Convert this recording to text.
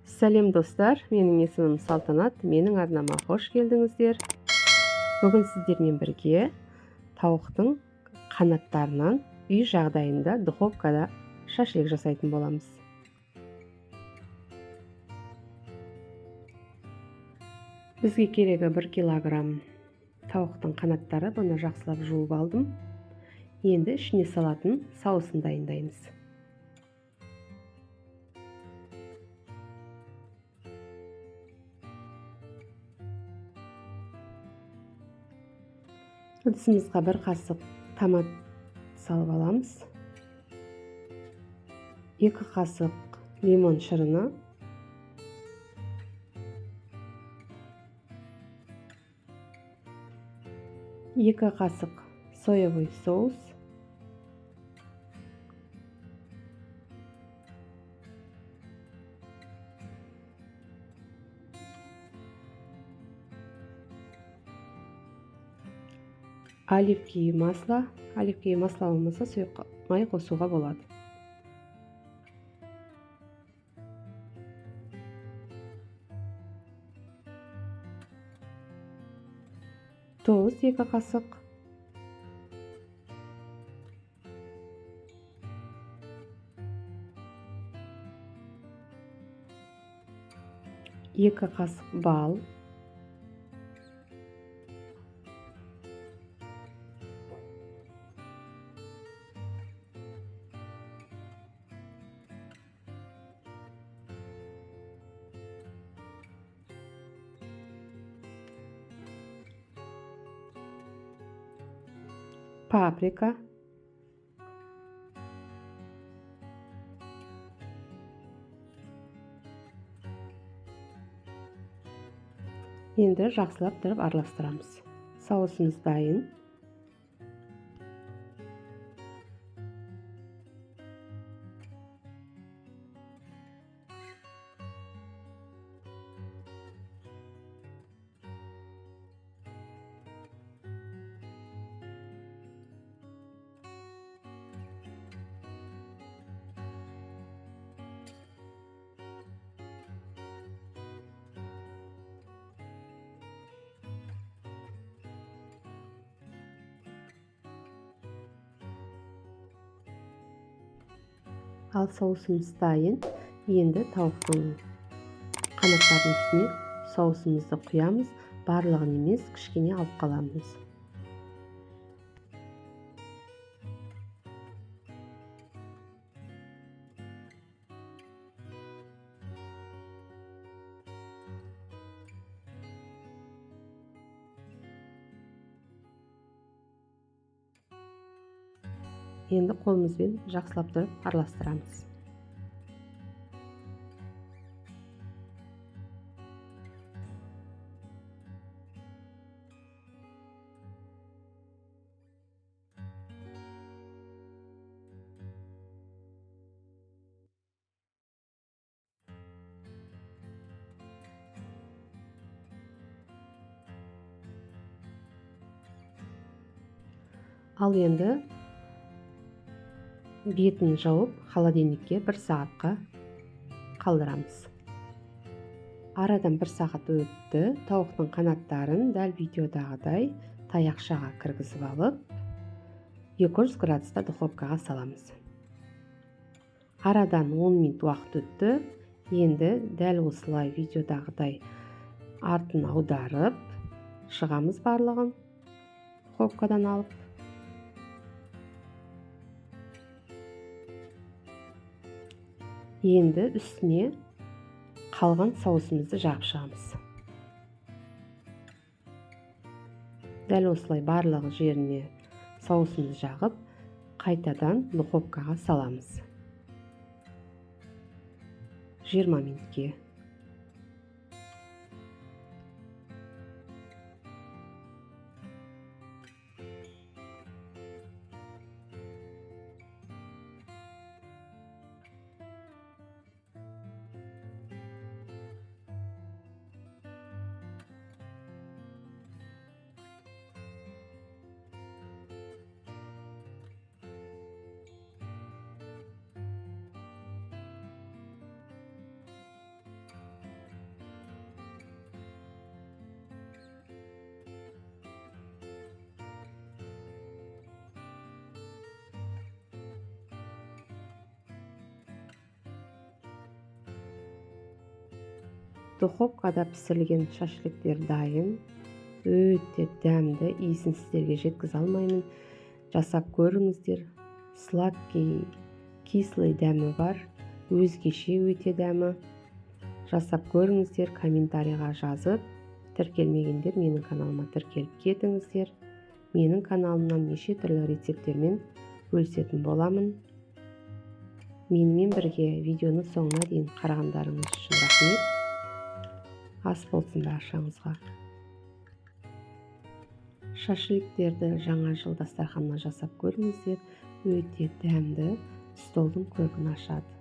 Сәлем достар, менің есімім Салтанат, менің арнама қош келдіңіздер. Бүгін сіздермен бірге тауықтың қанаттарынан үй жағдайында духовкада шашлик жасайтын боламыз. Бізге керегі 1 килограмм тауықтың қанаттары, бұны жақсылап жуып алдым. Енді ішіне салатын сауысын дайындаймыз. Ыдысымызға 1 қасық томат салып аламыз. 2 қасық лимон шырыны, 2 қасық соевый соус, 1 оливковое масло. Оливковое масло болмаса сұйық май қосуға болады. Тұз 2 қасық. Екі қасық бал. Паприка. Енді жақсылап тұрып араластырамыз. Соусымыз дайын. Ал соусымыз дайын. Енді тауықтың қанаттарының үстіне соусымызды құямыз. Барлығын емес, кішкене алып қаламыз. Енді қолымызбен жақсылап тұрып араластырамыз. Ал енді бетін жауып, холодильникке 1 сағатқа қалдырамыз. Арадан 1 сағат өтті. Тауықтың қанаттарын дәл видеодағыдай таяқшаға кіргізіп алып, 200 градуста духовкаға саламыз. Арадан 10 минут уақыт өтті. Енді дәл осылай видеодағыдай артын аударып, шығамыз барлығын духовкадан алып. Енді үстіне қалған соусымызды жағып шығамыз. Дәл осылай барлығы жеріне соусымызды жағып, қайтадан духовкаға саламыз. 20 минутке. Духовкада пісірілген шашликтер дайын. Өте дәмді, иісін сіздерге жеткізе алмаймын. Жасап көріңіздер. Сладкий, кислый дәмі бар. Өзгеше өте дәмі. Жасап көріңіздер, комментарийға жазып, тіркелмегендер менің каналыма тіркеліп кетіңіздер. Менің каналымнан неше түрлі рецепттермен бөлісетін боламын. Менімен бірге видеоны соңына дейін қарағандарыңыз үшін рахмет. Ас болсын баршаңызға. Шашликтерді жаңа жыл дастарханына жасап көріңіздер. Өте дәмді, столдың көркін ашады.